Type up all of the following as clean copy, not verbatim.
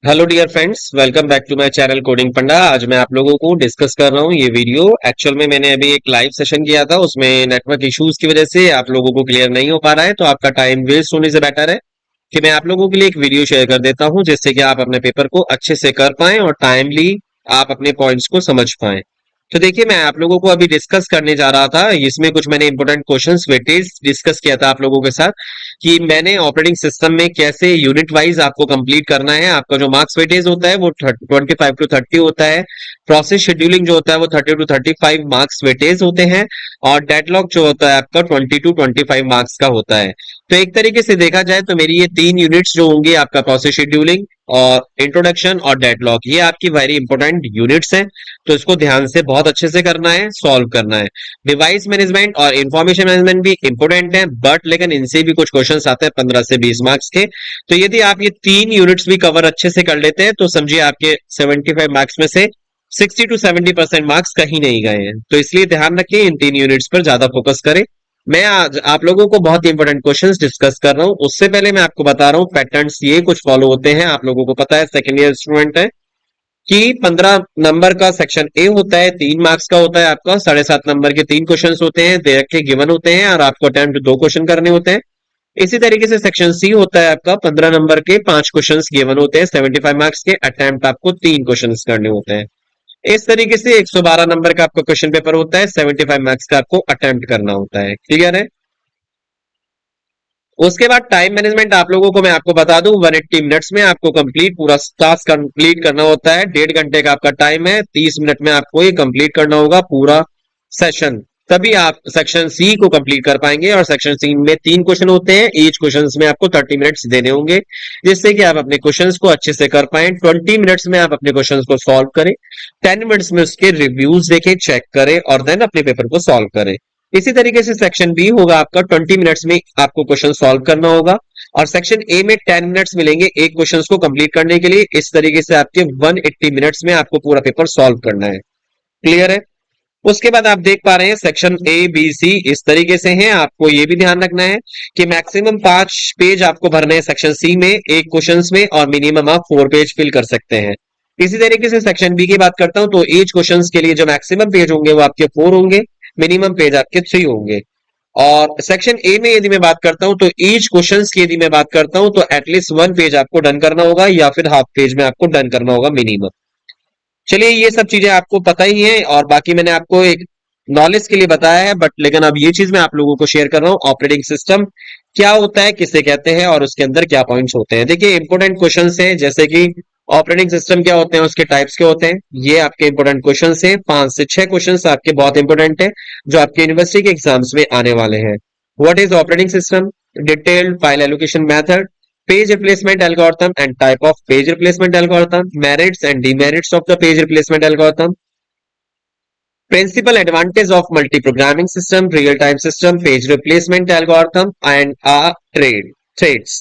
Hello dear friends, welcome back to my channel coding panda. आज मैं आप लोगों को डिस्कस कर रहा हूँ ये वीडियो। एक्चुअल में मैंने अभी एक लाइव सेशन किया था, उसमें नेटवर्क इश्यूज की वजह से आप लोगों को क्लियर नहीं हो पा रहा है, तो आपका टाइम वेस्ट होने से बेटर है कि मैं आप लोगों के लिए एक वीडियो शेयर कर देता हूँ, जिससे कि आप अपने पेपर को अच्छे से कर पाएं और टाइमली आप अपने पॉइंट्स को समझ पाएं। तो देखिए, मैं आप लोगों को अभी डिस्कस करने जा रहा था, इसमें कुछ मैंने इंपॉर्टेंट क्वेश्चंस वेटेज डिस्कस किया था आप लोगों के साथ कि मैंने ऑपरेटिंग सिस्टम में कैसे यूनिट वाइज आपको कंप्लीट करना है। आपका जो मार्क्स वेटेज होता है वो 25 to 30 होता है। प्रोसेस शेड्यूलिंग जो होता है वो 30 to 35 मार्क्स वेटेज होते हैं। और डेडलॉक जो होता है आपका 20 to 25 मार्क्स का होता है। तो एक तरीके से देखा जाए तो मेरी ये तीन यूनिट्स जो होंगी, आपका प्रोसेस शेड्यूलिंग और इंट्रोडक्शन और डेडलॉक, ये आपकी वेरी इंपॉर्टेंट यूनिट्स हैं। तो इसको ध्यान से बहुत अच्छे से करना है, सॉल्व करना है। डिवाइस मैनेजमेंट और इंफॉर्मेशन मैनेजमेंट भी इंपॉर्टेंट है, बट लेकिन इनसे भी कुछ क्वेश्चंस आते हैं 15 से 20 मार्क्स के। तो यदि आप ये तीन यूनिट्स भी कवर अच्छे से कर लेते हैं तो समझिए आपके 75 मार्क्स में से 60 to 70% मार्क्स कहीं नहीं गए हैं। तो इसलिए ध्यान रखिए, इन तीन यूनिट्स पर ज्यादा फोकस करें। मैं आज आप लोगों को बहुत इंपॉर्टेंट क्वेश्चंस डिस्कस कर रहा हूं। उससे पहले मैं आपको बता रहा हूं पैटर्न्स ये कुछ फॉलो होते हैं। आप लोगों को पता है, सेकेंड ईयर स्टूडेंट है कि 15 नंबर का सेक्शन ए होता है, 3 मार्क्स का होता है आपका। 7.5 नंबर के 3 क्वेश्चन होते हैं, दे रखे गिवन होते हैं और आपको अटेम्प्ट 2 क्वेश्चन करने होते हैं। इसी तरीके से सेक्शन सी होता है आपका, 15 नंबर के 5 क्वेश्चन गिवन होते हैं, 75 मार्क्स के, अटेम्प्ट आपको 3 क्वेश्चन करने होते हैं। इस तरीके से 112 नंबर का आपका क्वेश्चन पेपर होता है, 75 मार्क्स का आपको अटेम्प्ट करना होता है। क्लियर है? उसके बाद टाइम मैनेजमेंट आप लोगों को मैं आपको बता दूं, 180 मिनट्स में आपको कंप्लीट पूरा टास्क कंप्लीट करना होता है। 1.5 घंटे का आपका टाइम है, 30 मिनट में आपको ये कंप्लीट करना होगा पूरा सेशन। तभी आप सेक्शन सी को कंप्लीट कर पाएंगे। और सेक्शन सी में 3 क्वेश्चन होते हैं, ईच क्वेश्चन में आपको 30 मिनट्स देने होंगे, जिससे कि आप अपने क्वेश्चंस को अच्छे से कर पाए। 20 मिनट्स में आप अपने क्वेश्चंस को सॉल्व करें, 10 मिनट्स में उसके रिव्यूज देखें, चेक करें और देन अपने पेपर को सॉल्व करें। इसी तरीके से सेक्शन बी होगा आपका, 20 मिनट्स में आपको क्वेश्चन सॉल्व करना होगा। और सेक्शन ए में 10 मिनट्स मिलेंगे एक क्वेश्चन को कंप्लीट करने के लिए। इस तरीके से आपके 180 मिनट्स में आपको पूरा पेपर सॉल्व करना है। क्लियर है? उसके बाद आप देख पा रहे हैं सेक्शन ए बी सी इस तरीके से हैं। आपको ये भी ध्यान रखना है कि मैक्सिमम 5 पेज आपको भरने हैं सेक्शन सी में एक क्वेश्चन में, और मिनिमम आप 4 पेज फिल कर सकते हैं। इसी तरीके से सेक्शन बी की बात करता हूं तो ईच क्वेश्चन के लिए जो मैक्सिमम पेज होंगे वो आपके 4 होंगे, मिनिमम पेज आपके 3 होंगे। और सेक्शन ए में यदि मैं बात करता हूं तो ईच क्वेश्चंस की यदि मैं बात करता हूं तो एटलीस्ट 1 पेज आपको डन करना होगा, या फिर हाफ पेज में आपको डन करना होगा मिनिमम। चलिए, ये सब चीजें आपको पता ही है और बाकी मैंने आपको एक नॉलेज के लिए बताया है, बट लेकिन अब ये चीज मैं आप लोगों को शेयर कर रहा हूँ, ऑपरेटिंग सिस्टम क्या होता है, किसे कहते हैं और उसके अंदर क्या पॉइंट्स होते हैं। देखिए, इंपॉर्टेंट क्वेश्चंस हैं, जैसे कि ऑपरेटिंग सिस्टम क्या होते हैं, उसके टाइप्स क्या होते हैं, ये आपके इंपॉर्टेंट क्वेश्चंस हैं। 5 से 6 क्वेश्चंस आपके बहुत इंपॉर्टेंट है, जो आपके यूनिवर्सिटी के एग्जाम्स में आने वाले हैं। What is operating system, detailed file allocation method, page replacement algorithm and type of page replacement algorithm, merits and demerits of the page replacement algorithm, principal advantage of multi-programming system, real-time system, page replacement algorithm and a trades।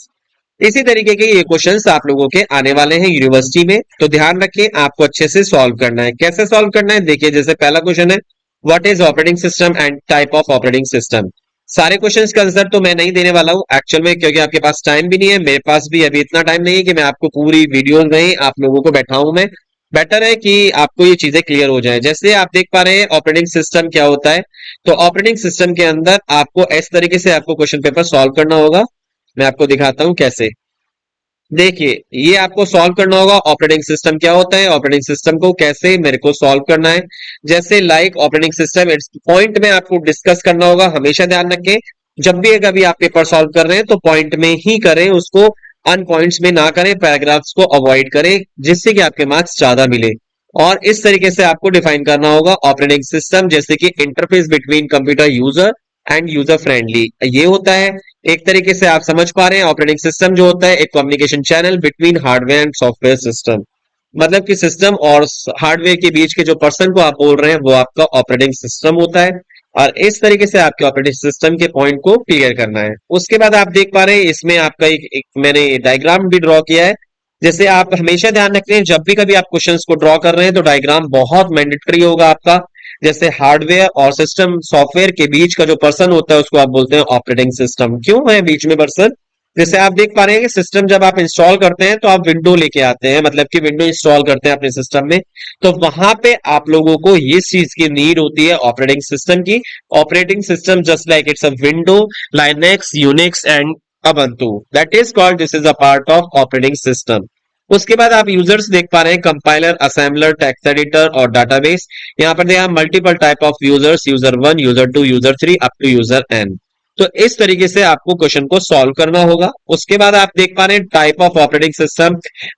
इसी तरीके के ये questions आप लोगों के आने वाले हैं यूनिवर्सिटी में, तो ध्यान रखें, आपको अच्छे से सॉल्व करना है। कैसे सॉल्व करना है, देखिए, जैसे पहला क्वेश्चन है, what is operating system and type of operating system. सारे क्वेश्चंस का आंसर तो मैं नहीं देने वाला हूं एक्चुअल में, क्योंकि आपके पास टाइम भी नहीं है, मेरे पास भी अभी इतना टाइम नहीं है कि मैं आपको पूरी वीडियो में आप लोगों को बैठाऊं। मैं बेटर है कि आपको ये चीजें क्लियर हो जाए। जैसे आप देख पा रहे हैं ऑपरेटिंग सिस्टम क्या होता है, तो ऑपरेटिंग सिस्टम के अंदर आपको इस तरीके से आपको क्वेश्चन पेपर सॉल्व करना होगा। मैं आपको दिखाता हूं कैसे। देखिए, ये आपको सॉल्व करना होगा, ऑपरेटिंग सिस्टम क्या होता है, ऑपरेटिंग सिस्टम को कैसे मेरे को सॉल्व करना है। जैसे like operating system it's point में आपको डिस्कस करना होगा। हमेशा ध्यान रखें, जब भी कभी आप पेपर सॉल्व कर रहे हैं तो पॉइंट में ही करें उसको, अन पॉइंट्स में ना करें, पैराग्राफ्स को अवॉइड करें, जिससे कि आपके मार्क्स ज्यादा मिले। और इस तरीके से आपको डिफाइन करना होगा ऑपरेटिंग सिस्टम, जैसे कि interface between computer user and user friendly, ये होता है। एक तरीके से आप समझ पा रहे हैं, ऑपरेटिंग सिस्टम जो होता है एक communication channel between hardware and software system, मतलब कि सिस्टम और हार्डवेयर के बीच के जो पर्सन को आप बोल रहे हैं वो आपका ऑपरेटिंग सिस्टम होता है। और इस तरीके से आपके ऑपरेटिंग सिस्टम के पॉइंट को क्लियर करना है। उसके बाद आप देख पा रहे हैं इसमें आपका एक मैंने डायग्राम भी ड्रॉ किया है। जैसे आप हमेशा ध्यान रखते हैं, जब भी कभी आप क्वेश्चंस को ड्रॉ कर रहे हैं तो डायग्राम बहुत मैंडेटरी होगा आपका। जैसे हार्डवेयर और सिस्टम सॉफ्टवेयर के बीच का जो पर्सन होता है उसको आप बोलते हैं ऑपरेटिंग सिस्टम। क्यों है बीच में पर्सन, जैसे आप देख पा रहे हैं कि सिस्टम जब आप इंस्टॉल करते हैं तो आप विंडो लेके आते हैं, मतलब कि विंडो इंस्टॉल करते हैं अपने सिस्टम में, तो वहां पे आप लोगों को ये चीज की नीड होती है ऑपरेटिंग सिस्टम की। Operating system just like it's a window, Linux, Unix and Ubuntu, that is called, this is a part of operating system. उसके बाद आप यूजर्स देख पा रहे हैं, कंपाइलर, असेंबलर, टेक्स्ट एडिटर और डाटाबेस। यहाँ पर देखा multiple type of users, user 1, user 2, user 3 up to user N. तो इस तरीके से आपको क्वेश्चन को सॉल्व करना होगा। उसके बाद आप देख पा रहे हैं type of operating system,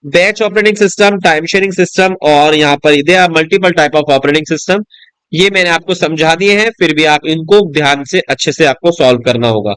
batch operating system, time sharing system, और यहाँ पर इधर multiple type of operating system. ये मैंने आपको समझा दिए हैं, फिर भी आप इनको ध्यान से अच्छे से आपको सॉल्व करना होगा।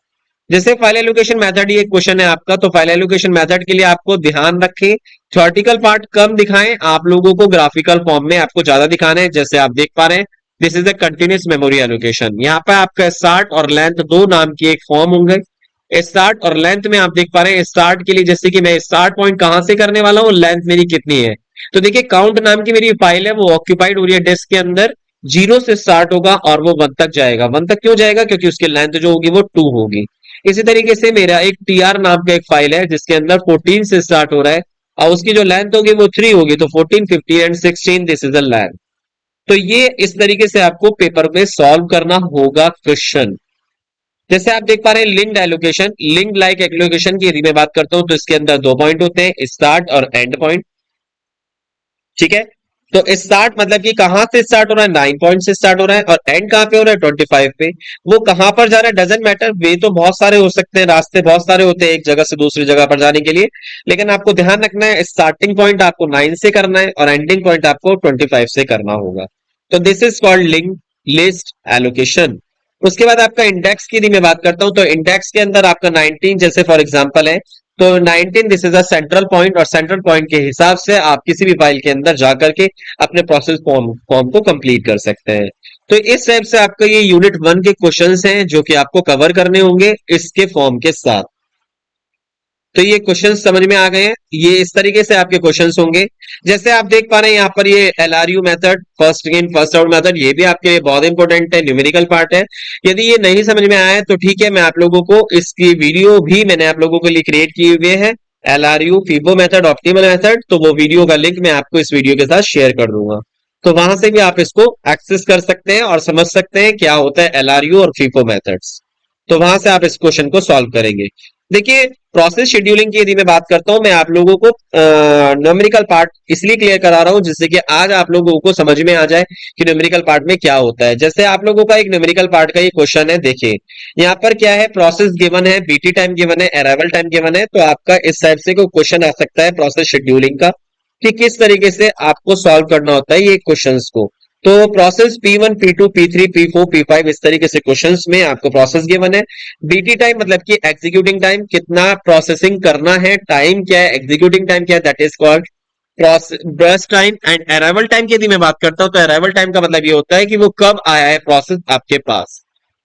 जैसे फाइल एलोकेशन मेथड, ये क्वेश्चन है आपका, तो फाइल एलोकेशन मेथड के लिए आपको ध्यान रखें, थ्योरेटिकल पार्ट कम दिखाएं, आप लोगों को ग्राफिकल फॉर्म में आपको ज्यादा दिखाना है। जैसे आप देख पा रहे हैं, this is the continuous memory allocation. यहाँ पे आपका स्टार्ट और लेंथ दो नाम की एक फॉर्म होंगे। स्टार्ट और लेंथ में आप देख पा रहे हैं, स्टार्ट के लिए जैसे कि मैं स्टार्ट पॉइंट कहां से करने वाला हूं, लेंथ मेरी कितनी है। तो देखिए काउंट नाम की मेरी फाइल है, वो ऑक्यूपाइड हो रही है डिस्क के अंदर, 0 से स्टार्ट होगा और वो 1 तक जाएगा। 1 तक क्यों जाएगा, क्योंकि उसकी लेंथ जो होगी वो 2 होगी। इसी तरीके से मेरा एक टीआर नाम का एक फाइल है जिसके अंदर 14 से स्टार्ट हो रहा है और उसकी जो लेंथ होगी वो 3 होगी, तो 14, 15 and 16, this is the length. तो ये इस तरीके से आपको पेपर में सॉल्व करना होगा क्वेश्चन। जैसे आप देख पा रहे हैं linked allocation, linked like allocation की यदि मैं बात करता हूं तो इसके अंदर 2 पॉइंट होते हैं, स्टार्ट और एंड पॉइंट। ठीक है, तो स्टार्ट मतलब कि कहां से स्टार्ट हो रहा है, 9 पॉइंट से स्टार्ट हो रहा है, और एंड कहां पे हो रहा है, 25 पे। वो कहां पर जा रहा है डजेंट मैटर, वे तो बहुत सारे हो सकते हैं, रास्ते बहुत सारे होते हैं एक जगह से दूसरी जगह पर जाने के लिए, लेकिन आपको ध्यान रखना है स्टार्टिंग पॉइंट आपको 9 से करना है और एंडिंग पॉइंट आपको 25 से करना होगा। तो this is called link list allocation. उसके बाद आपका इंडेक्स की यदि मैं बात करता हूं तो इंडेक्स के अंदर आपका 19 जैसे फॉर एग्जांपल है, तो 19 this is a central point, और सेंट्रल पॉइंट के हिसाब से आप किसी भी फाइल के अंदर जाकर के अपने प्रोसेस फॉर्म को कंप्लीट कर सकते हैं। तो इस टाइप से आपका ये यूनिट 1 के क्वेश्चंस हैं जो कि आपको कवर करने होंगे इसके फॉर्म के साथ। तो ये क्वेश्चन समझ में आ गए हैं, ये इस तरीके से आपके क्वेश्चंस होंगे। जैसे आप देख पा रहे हैं यहाँ पर ये LRU method, first in first out method, ये भी आपके लिए बहुत इंपॉर्टेंट है, न्यूमेरिकल पार्ट है। यदि ये नहीं समझ में आया है तो ठीक है, मैं आप लोगों को इसकी वीडियो भी मैंने आप लोगों के लिए क्रिएट किए हुए है, LRU, Fibo method, optimal method, तो वो वीडियो का लिंक मैं आपको इस वीडियो के साथ शेयर कर दूंगा, तो वहां से भी आप इसको एक्सेस कर सकते हैं और समझ सकते हैं क्या होता है एलआरयू और फीफो मेथड्स। तो वहां से आप इस क्वेश्चन को सॉल्व करेंगे। देखिए प्रोसेस शेड्यूलिंग की यदि मैं बात करता हूं, मैं आप लोगों को न्यूमेरिकल पार्ट इसलिए क्लियर करा रहा हूं जिससे कि आज आप लोगों को समझ में आ जाए कि न्यूमेरिकल पार्ट में क्या होता है। जैसे आप लोगों का एक न्यूमेरिकल पार्ट का ये क्वेश्चन है, देखिए यहाँ पर क्या है, प्रोसेस गिवन है, बीटी टाइम गिवन है, अराइवल टाइम गिवन है, तो आपका इस टाइप से कोई क्वेश्चन आ सकता है प्रोसेस शेड्यूलिंग का कि किस तरीके से आपको सॉल्व करना होता है ये क्वेश्चंस को। तो process P1, P2, P3, P4, P5 इस तरीके से क्वेश्चंस में आपको प्रोसेस गिवन है। बीटी टाइम मतलब कि एग्जीक्यूटिंग टाइम, कितना प्रोसेसिंग करना है, टाइम क्या है, एग्जीक्यूटिंग टाइम क्या है, that is called burst time. And arrival time की यदि मैं बात करता हूं तो अराइवल टाइम का मतलब ये होता है कि वो कब आया है प्रोसेस आपके पास।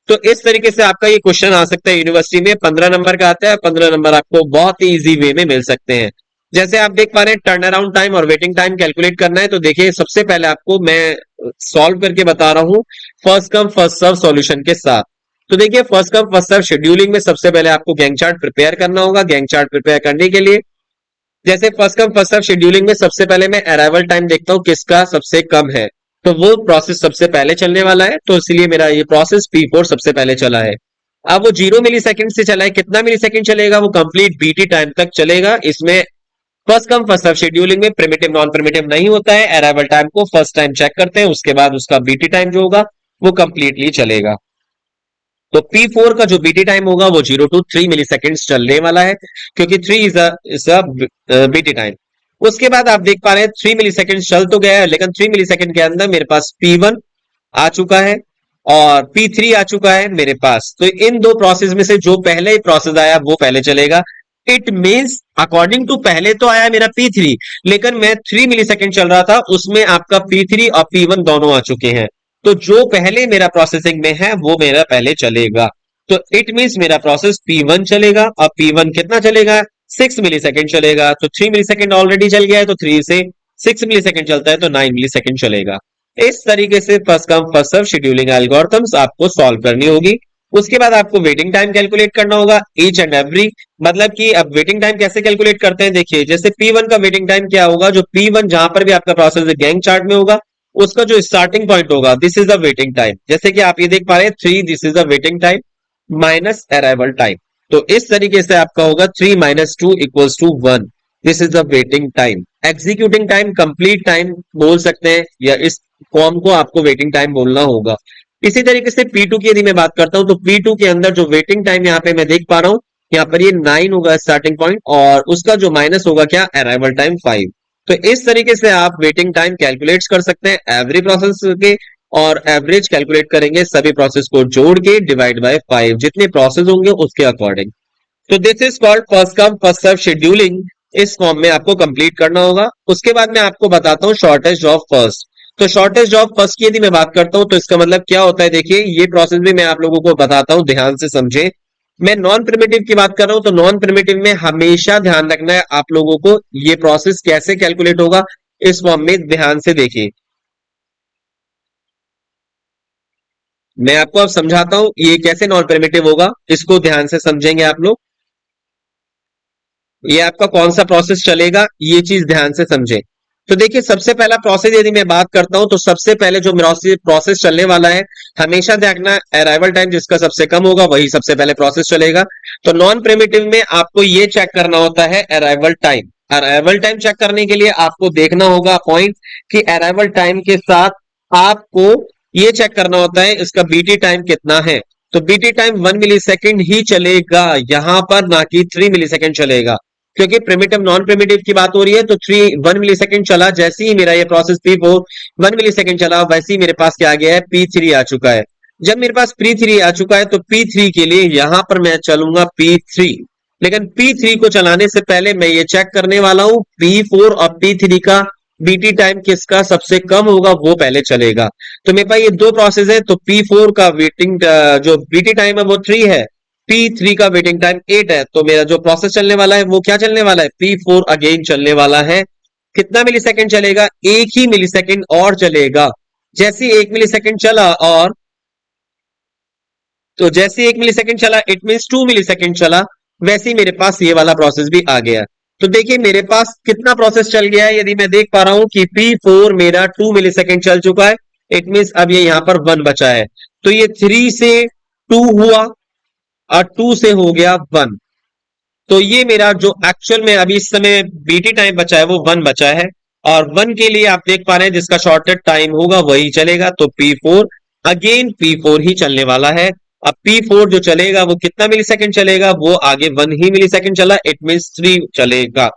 तो इस तरीके से आपका ये क्वेश्चन आ सकता है यूनिवर्सिटी में, 15 नंबर का आता है, 15 नंबर आपको बहुत ही इजी वे में मिल सकते हैं। जैसे आप देख पा रहे हैं टर्न अराउंड टाइम और वेटिंग टाइम कैलकुलेट करना है, तो देखिए सबसे पहले आपको मैं सॉल्व करके बता रहा हूं first come first serve solution के साथ। तो देखिए first come first serve scheduling में सबसे पहले आपको गैंग चार्ट प्रिपेयर करना होगा। गैंग चार्ट प्रिपेयर करने के लिए जैसे first come first serve scheduling में सबसे पहले मैं अराइवल टाइम देखता हूं किसका सबसे कम है, तो वो प्रोसेस सबसे पहले चलने वाला है, तो इसलिए मेरा ये प्रोसेस P4 सबसे पहले चला है। अब वो 0 मिली सेकेंड से चला है, कितना मिली सेकेंड चलेगा, वो कंप्लीट बीटी टाइम तक चलेगा। इसमें first come first serve scheduling में प्रिमिटिव नॉन प्रिमिटिव नहीं होता है, अराइवल टाइम को फर्स्ट टाइम चेक करते हैं, उसके बाद उसका बीटी टाइम जो होगा वो कंप्लीटली चलेगा। तो P4 का जो बीटी टाइम होगा वो 0 to 3 मिली सेकेंड चलने वाला है, क्योंकि 3 इज अ बीटी टाइम। उसके बाद आप देख पा रहे हैं 3 मिली सेकेंड चल तो गया है, लेकिन 3 मिली सेकेंड के अंदर मेरे पास P1 आ चुका है और P3 आ चुका है मेरे पास। तो इन दो प्रोसेस में से जो पहले प्रोसेस आया वो पहले चलेगा। इट मींस अकॉर्डिंग टू पहले तो आया मेरा P3, लेकिन मैं 3 मिली सेकेंड चल रहा था उसमें आपका P3 और P1 दोनों आ चुके हैं, तो जो पहले मेरा प्रोसेसिंग में है वो मेरा पहले चलेगा। तो इट मींस मेरा प्रोसेस P1 चलेगा और P1 कितना चलेगा, 6 मिली सेकेंड चलेगा। तो 3 मिली सेकेंड ऑलरेडी चल गया है, तो 3 से 6 मिली सेकेंड चलता है तो 9 मिली सेकेंड चलेगा। इस तरीके से first come first serve scheduling algorithms आपको सॉल्व करनी होगी। उसके बाद आपको वेटिंग टाइम कैलकुलेट करना होगा ईच एंड एवरी। मतलब कि अब वेटिंग टाइम कैसे कैलकुलेट करते हैं, देखिए जैसे P1 का वेटिंग टाइम क्या होगा, जो P1 जहां पर भी आपका प्रोसेस गैंग चार्ट में होगा, उसका जो स्टार्टिंग पॉइंट होगा, this is the waiting time. जैसे कि आप ये देख पा रहे हैं 3, this is the waiting time minus arrival time. तो इस तरीके से आपका होगा 3 minus 2 equals to 1, this is the waiting time. Executing time complete time बोल सकते हैं, या इस फॉर्म को आपको वेटिंग टाइम बोलना होगा। इसी तरीके से P2 की यदि मैं बात करता हूं, तो P2 के अंदर जो वेटिंग टाइम यहाँ पे मैं देख पा रहा हूं, यहाँ पर ये 9 होगा स्टार्टिंग पॉइंट, और उसका जो माइनस होगा क्या, अराइवल टाइम 5। तो इस तरीके से आप वेटिंग टाइम कैलकुलेट कर सकते हैं एवरी प्रोसेस के, और एवरेज कैलकुलेट करेंगे सभी प्रोसेस को जोड़ के डिवाइड बाय 5, जितने प्रोसेस होंगे उसके अकॉर्डिंग। तो this is called first come first serve scheduling. इस फॉर्म में आपको कंप्लीट करना होगा। उसके बाद मैं आपको बताता हूँ शॉर्टेज ऑफ फर्स्ट। तो शॉर्टेज ऑफ फर्स्ट की यदि मैं बात करता हूं, तो इसका मतलब क्या होता है, देखिए ये प्रोसेस भी मैं आप लोगों को बताता हूं, ध्यान से समझे। मैं नॉन प्रिमिटिव की बात कर रहा हूं, तो नॉन प्रिमिटिव में हमेशा ध्यान रखना है आप लोगों को, ये प्रोसेस कैसे कैलकुलेट होगा इस फॉर्म में ध्यान से देखिए। मैं आपको अब समझाता हूं ये कैसे नॉन प्रिमिटिव होगा, इसको ध्यान से समझेंगे आप लोग। ये आपका कौन सा प्रोसेस चलेगा, ये चीज ध्यान से समझे। तो देखिए सबसे पहला प्रोसेस यदि मैं बात करता हूं, तो सबसे पहले जो प्रोसेस चलने वाला है, हमेशा देखना अराइवल टाइम जिसका सबसे कम होगा वही सबसे पहले प्रोसेस चलेगा। तो नॉन प्रिमिटिव में आपको ये चेक करना होता है arrival time. Arrival time check करने के लिए आपको देखना होगा पॉइंट कि अराइवल टाइम के साथ आपको ये चेक करना होता है इसका बीटी टाइम कितना है। तो बीटी टाइम 1 मिली सेकेंड ही चलेगा यहां पर, ना कि 3 मिली सेकेंड चलेगा, क्योंकि प्रिमिटिव नॉन प्रिमिटिव की बात हो रही है। तो 1 मिली सेकेंड चला, जैसे ही मेरा ये प्रोसेस P4 1 मिली सेकेंड चला, वैसे ही मेरे पास क्या आ गया है, P3 आ चुका है। जब मेरे पास P3 आ चुका है, तो P3 के लिए यहां पर मैं चलूंगा P3। लेकिन P3 को चलाने से पहले मैं ये चेक करने वाला हूं P4 और P3 का बीटी टाइम किसका सबसे कम होगा, वो पहले चलेगा। तो मेरे पास ये दो प्रोसेस है, तो P4 का वेटिंग जो बीटी टाइम है वो 3 है, P3 का वेटिंग टाइम 8 है। तो मेरा जो प्रोसेस चलने वाला है वो क्या चलने वाला है, P4 अगेन चलने वाला है। कितना मिली सेकेंड चलेगा, 1 ही मिली सेकेंड और चलेगा। जैसे 1 मिली सेकेंड चला, और तो जैसे 1 मिली सेकेंड चला, इट मीन 2 मिली सेकेंड चला, वैसे ही मेरे पास ये वाला प्रोसेस भी आ गया। तो देखिए मेरे पास कितना प्रोसेस चल गया है, यदि मैं देख पा रहा हूं कि P4 मेरा 2 मिली सेकेंड चल चुका है, इट मीन अब ये यहां पर 1 बचा है। तो ये 3 से 2 हुआ, और 2 से हो गया 1। तो ये मेरा जो एक्चुअल में अभी इस समय बीटी टाइम बचा है वो 1 बचा है, और 1 के लिए आप देख पा रहे हैं जिसका शॉर्टेड टाइम होगा वही चलेगा। तो P4 अगेन P4 ही चलने वाला है। अब P4 जो चलेगा वो कितना मिली सेकेंड चलेगा, वो आगे 1 ही मिली सेकेंड चला, इट मीन 3 चलेगा।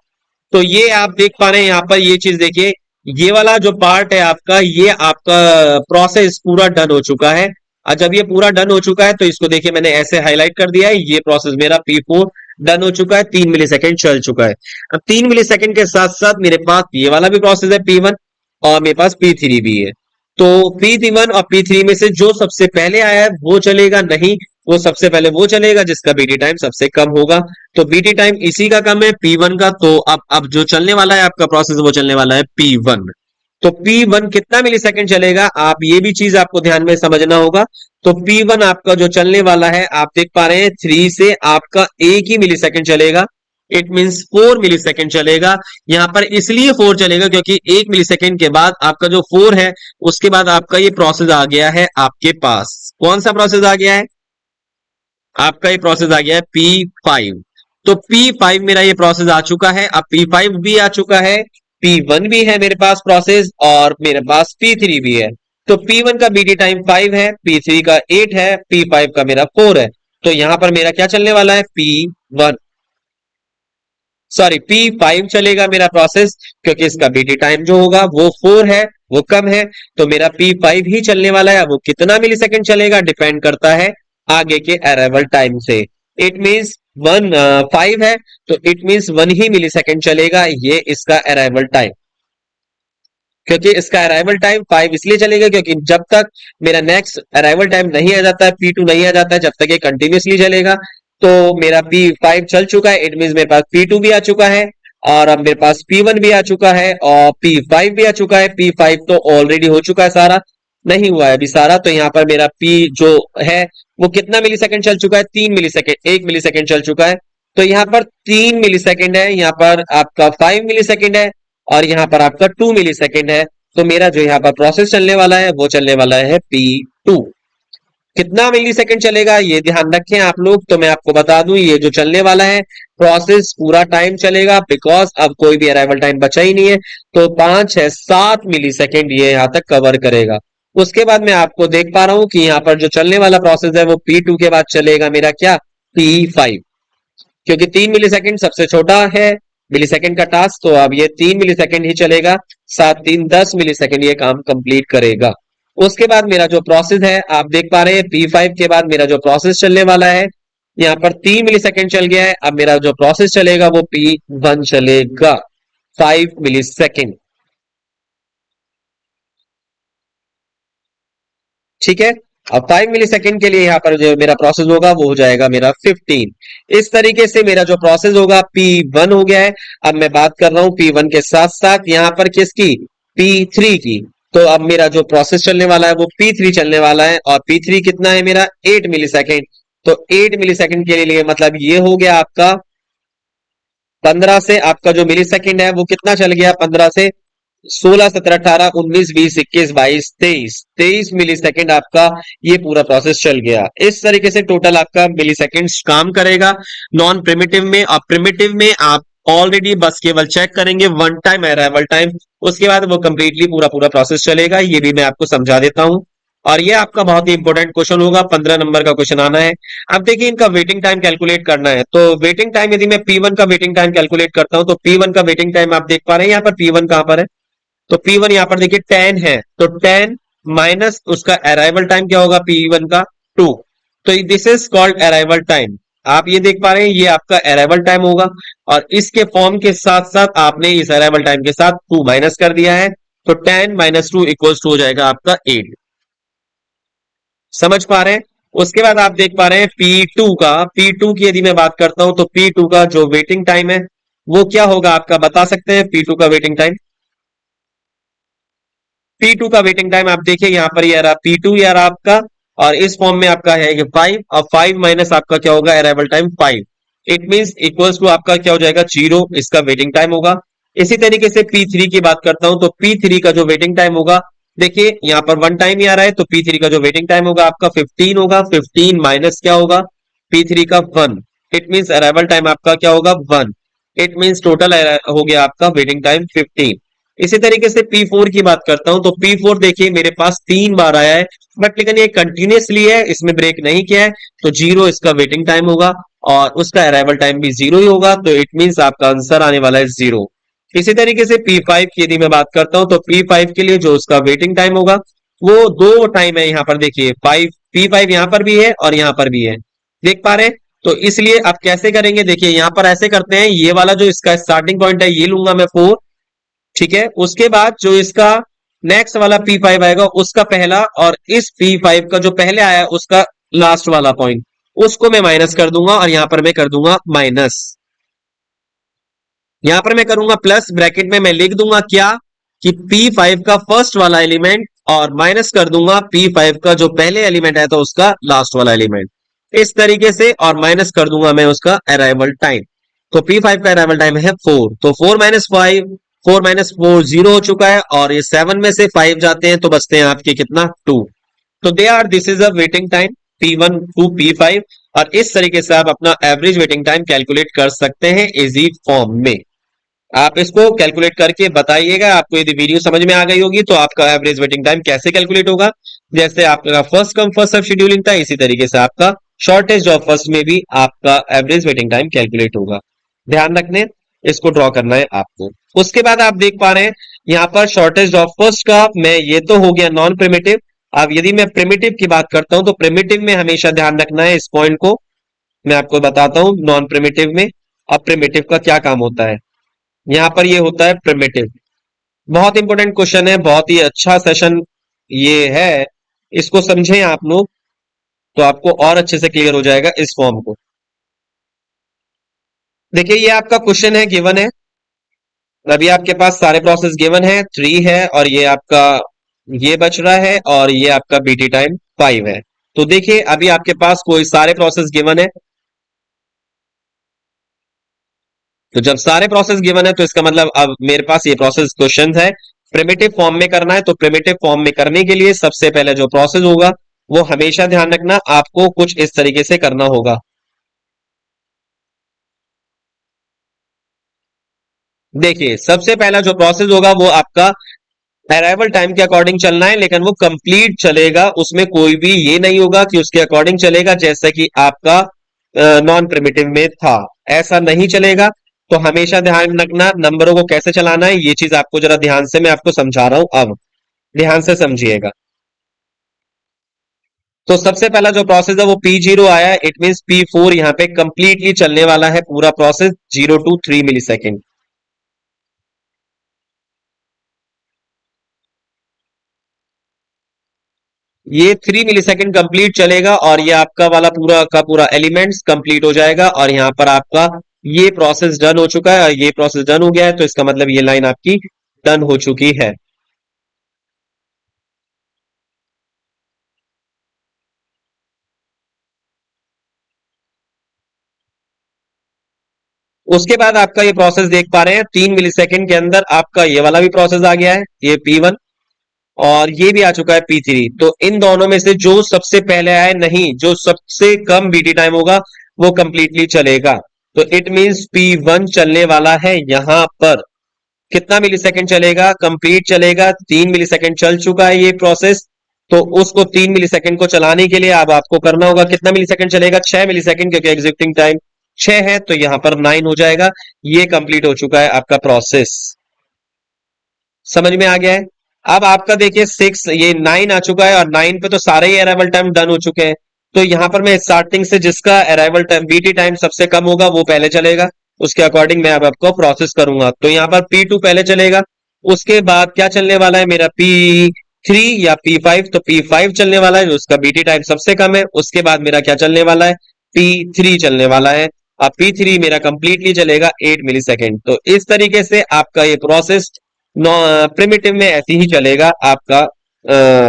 तो ये आप देख पा रहे हैं यहाँ पर, ये चीज देखिए, ये वाला जो पार्ट है आपका, ये आपका प्रोसेस पूरा डन हो चुका है। और जब ये पूरा डन हो चुका है, तो इसको देखिए मैंने ऐसे हाईलाइट कर दिया है, ये प्रोसेस मेरा P4 डन हो चुका है, 3 मिली सेकेंड चल चुका है। अब 3 मिली सेकेंड के साथ साथ मेरे पास ये वाला भी प्रोसेस है P1, और मेरे पास P3 भी है। तो P1 और P3 में से जो सबसे पहले आया है वो चलेगा नहीं, वो सबसे पहले वो चलेगा जिसका बीटी टाइम सबसे कम होगा। तो बीटी टाइम इसी का कम है P1 का। तो अब जो चलने वाला है आपका प्रोसेस, वो चलने वाला है P1। तो P1 कितना मिली सेकेंड चलेगा, आप ये भी चीज आपको ध्यान में समझना होगा। तो P1 आपका जो चलने वाला है, आप देख पा रहे हैं 3 से आपका 1 ही मिली सेकेंड चलेगा, इट मींस 4 मिली सेकेंड चलेगा। यहां पर इसलिए 4 चलेगा क्योंकि 1 मिली सेकेंड के बाद आपका जो 4 है, उसके बाद आपका ये प्रोसेस आ गया है आपके पास। कौन सा प्रोसेस आ गया है, आपका ये प्रोसेस आ गया है P5। तो P5 मेरा ये प्रोसेस आ चुका है। अब P5 भी आ चुका है, P1 भी है मेरे पास प्रोसेस, और मेरे पास P3 भी है। तो P1 का बीटी टाइम 5 है, P3 का 8 है, P5 का मेरा 4 है। तो यहां पर मेरा क्या चलने वाला है, P1 सॉरी P5 चलेगा मेरा प्रोसेस, क्योंकि इसका बीटी टाइम जो होगा वो 4 है, वो कम है। तो मेरा P5 ही चलने वाला है। वो कितना मिली सेकेंड चलेगा, डिपेंड करता है आगे के अराइवल टाइम से। इट मींस 5 है, तो इट मींस 1 ही मिली सेकेंड चलेगा, ये इसका अराइवल टाइम। क्योंकि इसका अराइवल टाइम 5 इसलिए चलेगा क्योंकि जब तक मेरा नेक्स्ट अराइवल टाइम नहीं आ जाता है, P2 नहीं आ जाता है, जब तक ये कंटिन्यूसली चलेगा। तो मेरा P5 चल चुका है, इट मीन मेरे पास P2 भी आ चुका है, और अब मेरे पास P1 भी आ चुका है, और P5 भी आ चुका है। P5 तो ऑलरेडी हो चुका है सारा, नहीं हुआ है अभी सारा। तो यहाँ पर मेरा पी जो है वो कितना मिली सेकेंड चल चुका है, 3 मिली सेकेंड, 1 मिली सेकेंड चल चुका है। तो यहाँ पर 3 मिली सेकेंड है, यहाँ पर आपका 5 मिली सेकेंड है, और यहाँ पर आपका 2 मिली सेकेंड है। तो मेरा जो यहाँ पर प्रोसेस चलने वाला है वो चलने वाला है P2। कितना मिली सेकेंड चलेगा ये ध्यान रखें आप लोग। तो मैं आपको बता दूं ये जो चलने वाला है प्रोसेस पूरा टाइम चलेगा, बिकॉज अब कोई भी अराइवल टाइम बचा ही नहीं है। तो 5 6 7 मिली सेकेंड ये यहाँ तक कवर करेगा। उसके बाद मैं आपको देख पा रहा हूं कि यहाँ पर जो चलने वाला प्रोसेस है वो P2 के बाद चलेगा मेरा क्या, P5। क्योंकि 3 मिली सेकेंड सबसे छोटा है मिली सेकेंड का टास्क, तो अब ये 3 मिली सेकेंड ही चलेगा। 7 3 10 मिली सेकेंड ये काम कंप्लीट करेगा। उसके बाद मेरा जो प्रोसेस है आप देख पा रहे हैं, P5 के बाद मेरा जो प्रोसेस चलने वाला है यहाँ पर 3 मिली सेकेंड चल गया है। अब मेरा जो प्रोसेस चलेगा वो P1 चलेगा 5 मिली सेकेंड। ठीक है। अब 5 मिली सेकेंड के लिए यहाँ पर जो मेरा प्रोसेस होगा वो हो जाएगा मेरा 15। इस तरीके से मेरा जो प्रोसेस होगा P1 हो गया है। अब मैं बात कर रहा हूं P1 के साथ साथ यहाँ पर किसकी, P3 की। तो अब मेरा जो प्रोसेस चलने वाला है वो P3 चलने वाला है, और P3 कितना है मेरा, 8 मिली सेकेंड। तो 8 मिली सेकेंड के लिए मतलब ये हो गया आपका 15 से आपका जो मिली सेकेंड है वो कितना चल गया, 15 से 16 17 18 19 20 21 22 23 23 मिली सेकेंड आपका ये पूरा प्रोसेस चल गया। इस तरीके से टोटल आपका मिली सेकेंड्स काम करेगा नॉन प्रिमिटिव में। और प्रिमिटिव में आप ऑलरेडी बस केवल चेक करेंगे वन टाइम अराइवल टाइम, उसके बाद वो कंप्लीटली पूरा पूरा प्रोसेस चलेगा। ये भी मैं आपको समझा देता हूं। और ये आपका बहुत ही इंपॉर्टेंट क्वेश्चन होगा, 15 नंबर का क्वेश्चन आना है। अब देखिए इनका वेटिंग टाइम कैलकुलेट करना है। तो वेटिंग टाइम यदि मैं P1 का वेटिंग टाइम कैलकुलेट करता हूं तो P1 का वेटिंग टाइम आप देख पा रहे हैं यहाँ पर P1 कहां पर है। तो P1 यहां पर देखिए 10 है, तो 10 माइनस उसका अराइवल टाइम क्या होगा P1 का, 2। तो this is called arrival time. आप ये देख पा रहे हैं ये आपका अराइवल टाइम होगा, और इसके फॉर्म के साथ साथ आपने इस अराइवल टाइम के साथ 2 माइनस कर दिया है। तो 10 माइनस 2 इक्वल्स टू हो जाएगा आपका 8। समझ पा रहे हैं। उसके बाद आप देख पा रहे हैं P2 का, P2 की यदि मैं बात करता हूं तो P2 का जो वेटिंग टाइम है वो क्या होगा आपका, बता सकते हैं P2 का वेटिंग टाइम। P2 का वेटिंग टाइम आप देखिए यहाँ पर ये रहा P2 यार आपका, और इस फॉर्म में आपका है ये 5, और 5 माइनस आपका क्या होगा arrival time 5। It means equals to आपका क्या हो जाएगा 0, इसका वेटिंग टाइम होगा। इसी तरीके से P3 की बात करता हूं तो P3 का जो वेटिंग टाइम होगा, देखिए यहाँ पर 1 टाइम ही आ रहा है, तो P3 का जो वेटिंग टाइम होगा आपका 15 होगा। 15 माइनस क्या होगा P3 का 1, इट मींस अराइवल टाइम आपका क्या होगा 1। इट मींस टोटल हो गया आपका वेटिंग टाइम 15। इसी तरीके से P4 की बात करता हूं तो P4 देखिए मेरे पास 3 बार आया है, बट लेकिन ये कंटिन्यूसली है, इसमें ब्रेक नहीं किया है। तो 0 इसका वेटिंग टाइम होगा, और उसका अराइवल टाइम भी 0 ही होगा। तो इट मींस आपका आंसर आने वाला है 0। इसी तरीके से P5 की यदि मैं बात करता हूं तो P5 के लिए जो उसका वेटिंग टाइम होगा वो 2 टाइम है। यहाँ पर देखिए 5 P5 यहाँ पर भी है और यहाँ पर भी है, देख पा रहे हैं। तो इसलिए आप कैसे करेंगे, देखिए यहाँ पर ऐसे करते हैं, ये वाला जो इसका स्टार्टिंग पॉइंट है ये लूंगा मैं 4। ठीक है। उसके बाद जो इसका नेक्स्ट वाला P5 आएगा उसका पहला, और इस P5 का जो पहले आया उसका लास्ट वाला पॉइंट, उसको मैं माइनस कर दूंगा, और यहां पर मैं कर दूंगा माइनस। यहां पर मैं करूंगा प्लस, ब्रैकेट में मैं लिख दूंगा क्या, कि P5 का फर्स्ट वाला एलिमेंट, और माइनस कर दूंगा P5 का जो पहले एलिमेंट है तो उसका लास्ट वाला एलिमेंट, इस तरीके से। और माइनस कर दूंगा मैं उसका अराइवल टाइम। तो P5 का अराइवल टाइम है 4, तो 4 - 5, 4 - 4 0 हो चुका है, और ये 7 में से 5 जाते हैं तो बचते हैं आपके कितना, 2। तो they are this is a waiting time P1 to P5। और इस तरीके से आप अपना एवरेज वेटिंग टाइम कैलकुलेट कर सकते हैं इजी फॉर्म में। आप इसको कैलकुलेट करके बताइएगा, आपको यदि वीडियो समझ में आ गई होगी तो आपका एवरेज वेटिंग टाइम कैसे कैलकुलेट होगा। जैसे आपका first come first serve scheduling था, इसी तरीके से आपका शॉर्टेज ऑफ फर्स्ट में भी आपका एवरेज वेटिंग टाइम कैलकुलेट होगा। ध्यान रखने, इसको ड्रॉ करना है आपको। उसके बाद आप देख पा रहे हैं यहाँ पर शॉर्टेज ऑफ फर्स्ट का, मैं ये तो हो गया नॉन प्रिमिटिव। अब यदि मैं प्रिमिटिव की बात करता हूं तो प्रिमिटिव में हमेशा ध्यान रखना है इस पॉइंट को, मैं आपको बताता हूं नॉन प्रिमिटिव में। अब प्रिमिटिव का क्या काम होता है, यहां पर ये होता है प्रिमिटिव। बहुत इंपॉर्टेंट क्वेश्चन है, बहुत ही अच्छा सेशन ये है, इसको समझें आप लोग तो आपको और अच्छे से क्लियर हो जाएगा इस फॉर्म को। देखिए ये आपका क्वेश्चन है, गिवन है। अभी आपके पास सारे प्रोसेस गिवन है, 3 है, और ये आपका ये बच रहा है और ये आपका बीटी टाइम 5 है। तो देखिए अभी आपके पास कोई सारे प्रोसेस गिवन है। तो जब सारे प्रोसेस गिवन है तो इसका मतलब अब मेरे पास ये प्रोसेस क्वेश्चन है, प्रिमिटिव फॉर्म में करना है। तो प्रिमिटिव फॉर्म में करने के लिए सबसे पहले जो प्रोसेस होगा वो हमेशा ध्यान रखना आपको कुछ इस तरीके से करना होगा। देखिए सबसे पहला जो प्रोसेस होगा वो आपका अराइवल टाइम के अकॉर्डिंग चलना है, लेकिन वो कंप्लीट चलेगा, उसमें कोई भी ये नहीं होगा कि उसके अकॉर्डिंग चलेगा जैसा कि आपका नॉन प्रिमिटिव में था, ऐसा नहीं चलेगा। तो हमेशा ध्यान रखना नंबरों को कैसे चलाना है, ये चीज आपको जरा ध्यान से मैं आपको समझा रहा हूं, अब ध्यान से समझिएगा। तो सबसे पहला जो प्रोसेस है वो P0 आया, इट मीन P4 यहाँ पे कंप्लीटली चलने वाला है पूरा प्रोसेस 0 to 3 मिली सेकेंड। ये 3 मिली सेकेंड कंप्लीट चलेगा और ये आपका वाला पूरा का पूरा एलिमेंट्स कंप्लीट हो जाएगा और यहां पर आपका ये प्रोसेस डन हो चुका है और ये प्रोसेस डन हो गया है, तो इसका मतलब ये लाइन आपकी डन हो चुकी है। उसके बाद आपका ये प्रोसेस देख पा रहे हैं 3 मिली सेकेंड के अंदर आपका ये वाला भी प्रोसेस आ गया है, ये P1, और ये भी आ चुका है P3। तो इन दोनों में से जो सबसे पहले आए, नहीं, जो सबसे कम बीटी टाइम होगा वो कंप्लीटली चलेगा। तो इट मींस P1 चलने वाला है यहां पर। कितना मिलीसेकंड चलेगा? कंप्लीट चलेगा, 3 मिलीसेकंड चल चुका है ये प्रोसेस। तो उसको 3 मिलीसेकंड को चलाने के लिए अब आपको करना होगा, कितना मिलीसेकंड चलेगा? 6 मिलीसेकंड, क्योंकि एग्जिस्टिंग टाइम 6 है तो यहां पर 9 हो जाएगा। ये कंप्लीट हो चुका है आपका प्रोसेस। समझ में आ गया है? अब आपका देखिए 6, ये 9 आ चुका है और 9 पे तो सारे ही अराइवल टाइम डन हो चुके हैं। तो यहां पर मैं स्टार्टिंग से जिसका अराइवल टाइम बीटी टाइम सबसे कम होगा वो पहले चलेगा, उसके अकॉर्डिंग मैं अब आपको प्रोसेस करूंगा। तो यहां पर P2 पहले चलेगा, उसके बाद क्या चलने वाला है मेरा P3 या P5, तो P5 चलने वाला है जो उसका बीटी टाइम सबसे कम है। उसके बाद मेरा क्या चलने वाला है? P3 चलने वाला है। अब P3 मेरा कंप्लीटली चलेगा 8 मिलीसेकेंड। तो इस तरीके से आपका ये प्रोसेस प्रिमिटिव में ऐसे ही चलेगा आपका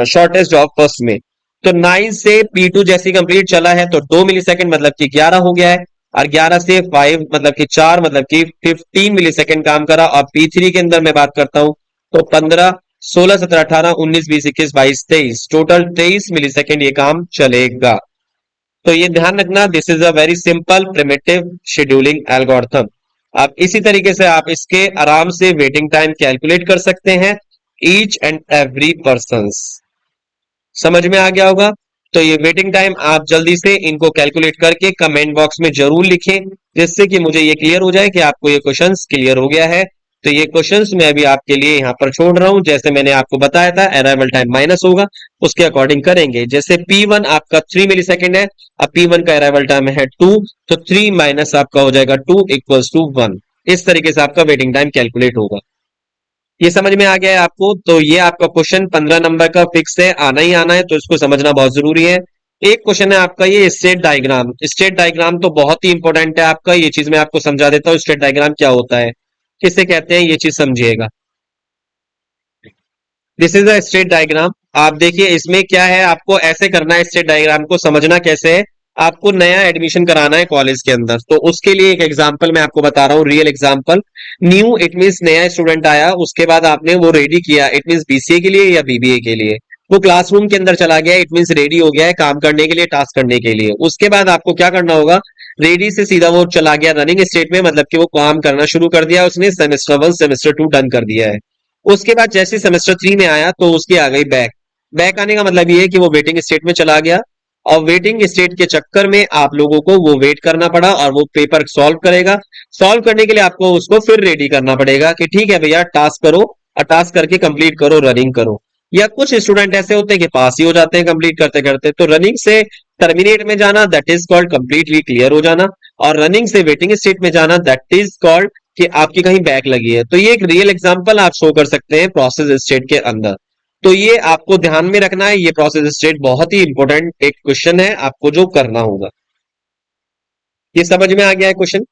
शॉर्टेस्ट ऑफ फर्स्ट में। तो 9 से P2 जैसी कंप्लीट चला है तो 2 मिलीसेकंड मतलब कि 11 हो गया है, और 11 से 5 मतलब कि 4 मतलब कि 15 मिलीसेकंड काम करा। और P3 के अंदर मैं बात करता हूं तो 15, 16, 17, 18, 19, 20, 21, 22, 23, टोटल 23 मिलीसेकंड ये काम चलेगा। तो ये ध्यान रखना, this is a very simple primitive scheduling algorithm. आप इसी तरीके से आप इसके आराम से वेटिंग टाइम कैलकुलेट कर सकते हैं, ईच एंड एवरी पर्सन। समझ में आ गया होगा? तो ये वेटिंग टाइम आप जल्दी से इनको कैलकुलेट करके कमेंट बॉक्स में जरूर लिखें, जिससे कि मुझे ये क्लियर हो जाए कि आपको ये क्वेश्चंस क्लियर हो गया है। तो ये क्वेश्चंस मैं अभी आपके लिए यहाँ पर छोड़ रहा हूं, जैसे मैंने आपको बताया था अराइवल टाइम माइनस होगा, उसके अकॉर्डिंग करेंगे। जैसे P1 आपका 3 मिलीसेकेंड है, अब P1 का अराइवल टाइम है 2, तो 3 माइनस आपका हो जाएगा 2 इक्वल्स टू 1। इस तरीके से आपका वेटिंग टाइम कैलकुलेट होगा। ये समझ में आ गया है आपको? तो ये आपका क्वेश्चन 15 नंबर का फिक्स है, आना ही आना है, तो इसको समझना बहुत जरूरी है। एक क्वेश्चन है आपका ये स्टेट डायग्राम। स्टेट डायग्राम तो बहुत ही इंपॉर्टेंट है आपका, ये चीज मैं आपको समझा देता हूँ स्टेट डायग्राम क्या होता है, किसे कहते हैं, ये चीज समझिएगा। This is a state diagram. आप देखिए इसमें क्या है, आपको ऐसे करना है, स्टेट डायग्राम को समझना कैसे है। आपको नया एडमिशन कराना है कॉलेज के अंदर, तो उसके लिए एक एग्जांपल मैं आपको बता रहा हूँ, real example. Knew it means नया स्टूडेंट आया, उसके बाद आपने वो रेडी किया, इट मींस बीसीए के लिए या बीबीए के लिए। वो क्लासरूम के अंदर चला गया, इट मींस रेडी हो गया है काम करने के लिए, टास्क करने के लिए। उसके बाद आपको क्या करना होगा, रेडी से सीधा वो चला गया रनिंग स्टेट में, मतलब कि वो काम करना शुरू कर दिया उसने, सेमेस्टर 1 सेमेस्टर 2 डन कर दिया है। उसके बाद जैसे सेमेस्टर 3 में आया तो उसकी आ गई बैक। बैक आने का मतलब ये है कि वो वेटिंग स्टेट में चला गया, और वेटिंग स्टेट के चक्कर में आप लोगों को वो वेट करना पड़ा, और वो पेपर सॉल्व करेगा। सॉल्व करने के लिए आपको उसको फिर रेडी करना पड़ेगा कि ठीक है भैया टास्क करो, और टास्क करके कंप्लीट करो, रनिंग करो। या कुछ स्टूडेंट ऐसे होते हैं कि पास ही हो जाते हैं कंप्लीट करते करते। तो रनिंग से टर्मिनेट में जाना, that is called completely clear हो जाना, और रनिंग से वेटिंग स्टेट में जाना, दैट इज कॉल्ड कि आपकी कहीं बैक लगी है। तो ये एक रियल एग्जांपल आप शो कर सकते हैं प्रोसेस स्टेट के अंदर। तो ये आपको ध्यान में रखना है, ये प्रोसेस स्टेट बहुत ही इंपॉर्टेंट एक क्वेश्चन है आपको जो करना होगा। ये समझ में आ गया है क्वेश्चन?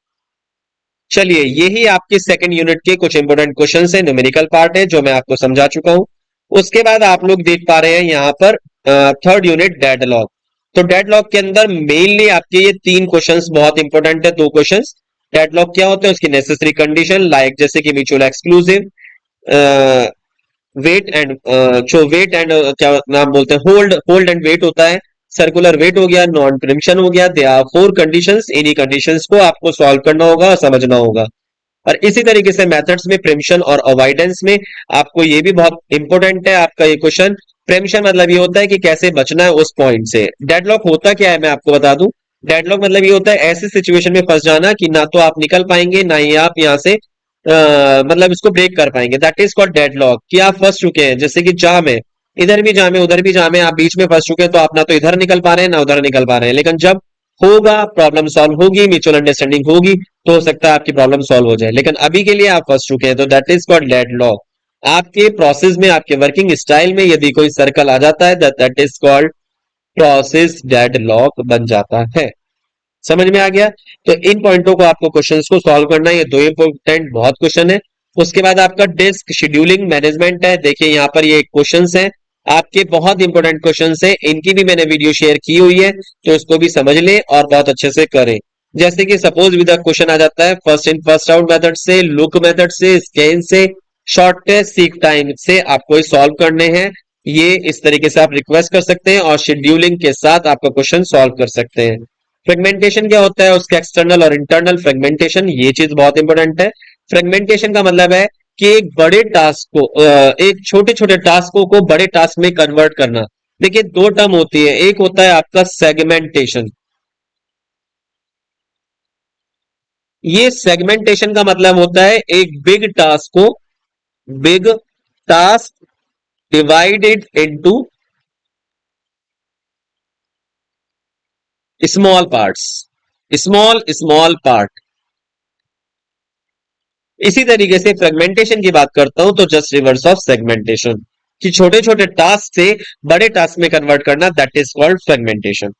चलिए यही आपके सेकंड यूनिट के कुछ इंपॉर्टेंट क्वेश्चन है, न्यूमेरिकल पार्ट है जो मैं आपको समझा चुका हूं। उसके बाद आप लोग देख पा रहे हैं यहाँ पर थर्ड यूनिट डेडलॉक। तो डेडलॉक के अंदर मेनली आपके ये तीन क्वेश्चंस बहुत इंपॉर्टेंट है, दो क्वेश्चंस। डेडलॉक क्या होता है, उसकी नेसेसरी कंडीशन, लाइक जैसे कि म्यूचुअल एक्सक्लूसिव, वेट एंड जो वेट एंड क्या नाम बोलते हैं, होल्ड होल्ड एंड वेट होता है, सर्कुलर वेट हो गया, नॉन प्रिम्पशन हो गया। दे आर फोर कंडीशंस, इन्हीं कंडीशंस को आपको सॉल्व करना होगा और समझना होगा। और इसी तरीके से मेथड्स में प्रिम्पशन और अवॉइडेंस में आपको ये भी बहुत इंपॉर्टेंट है आपका ये क्वेश्चन। प्रिम्पशन मतलब ये होता है कि कैसे बचना है उस पॉइंट से। डेडलॉक होता क्या है मैं आपको बता दूं। डेडलॉक मतलब ये होता है ऐसे सिचुएशन में फंस जाना कि ना तो आप निकल पाएंगे ना ही आप यहाँ से मतलब इसको ब्रेक कर पाएंगे। दैट इज कॉल्ड डेडलॉक, कि आप फंस चुके हैं, जैसे कि जाम है, इधर भी जाम है उधर भी जाम है, आप बीच में फंस चुके हैं, तो आप ना तो इधर निकल पा रहे हैं ना उधर निकल पा रहे हैं। लेकिन जब होगा, प्रॉब्लम सॉल्व होगी, म्यूचुअल अंडरस्टैंडिंग होगी, तो हो सकता है आपकी प्रॉब्लम सॉल्व हो जाए। लेकिन अभी के लिए आप फंस चुके हैं, तो दैट इज कॉल्ड डेडलॉक। आपके प्रोसेस में, आपके वर्किंग स्टाइल में यदि कोई सर्कल आ जाता है, that is called process deadlock बन जाता है। समझ में आ गया। तो इन पॉइंटों को आपको क्वेश्चंस को सॉल्व करना है, ये दो इंपॉर्टेंट बहुत क्वेश्चन है। उसके बाद आपका डिस्क शेड्यूलिंग मैनेजमेंट है। देखिए यहाँ पर ये क्वेश्चंस हैं आपके, बहुत इंपॉर्टेंट क्वेश्चंस हैं, इनकी भी मैंने वीडियो शेयर की हुई है, तो इसको भी समझ लें और बहुत अच्छे से करें। जैसे कि सपोज विद क्वेश्चन आ जाता है first in first out method से, लुक मेथड से, स्कैन से, शॉर्ट टेस्ट, सीक टाइम से आपको सॉल्व करने हैं। ये इस तरीके से आप रिक्वेस्ट कर सकते हैं और शेड्यूलिंग के साथ आपका क्वेश्चन सॉल्व कर सकते हैं। फ्रेगमेंटेशन क्या होता है, उसके एक्सटर्नल और इंटरनल फ्रेगमेंटेशन, ये चीज बहुत इंपॉर्टेंट है। फ्रेगमेंटेशन का मतलब है कि एक बड़े टास्क को एक छोटे छोटे टास्कों को बड़े टास्क में कन्वर्ट करना। देखिए दो टर्म होती है, एक होता है आपका सेगमेंटेशन। ये सेगमेंटेशन का मतलब होता है एक big task divided into small parts, small small part. इसी तरीके से फ्रेगमेंटेशन की बात करता हूं तो जस्ट रिवर्स ऑफ सेगमेंटेशन, कि छोटे छोटे टास्क से बड़े टास्क में कन्वर्ट करना, दैट इज कॉल्ड फ्रेगमेंटेशन।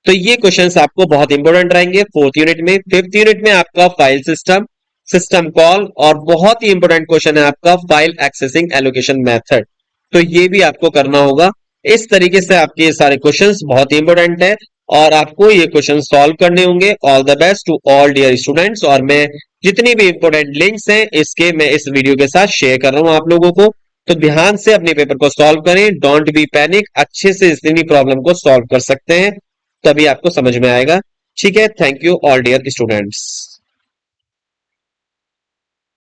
तो ये क्वेश्चंस आपको बहुत इंपॉर्टेंट रहेंगे फोर्थ यूनिट में। फिफ्थ यूनिट में आपका फाइल सिस्टम, सिस्टम कॉल, और बहुत ही इंपॉर्टेंट क्वेश्चन है आपका फाइल एक्सेसिंग एलोकेशन मेथड। तो ये भी आपको करना होगा। इस तरीके से आपके ये सारे क्वेश्चंस बहुत ही इंपॉर्टेंट है और आपको ये क्वेश्चन सॉल्व करने होंगे। All the best to all dear students. और मैं जितनी भी इंपॉर्टेंट लिंक्स हैं इसके मैं इस वीडियो के साथ शेयर कर रहा हूं आप लोगों को। तो ध्यान से अपने पेपर को सॉल्व करें, डोंट बी पैनिक, अच्छे से इस प्रॉब्लम को सॉल्व कर सकते हैं, तभी आपको समझ में आएगा। ठीक है, thank you all dear students.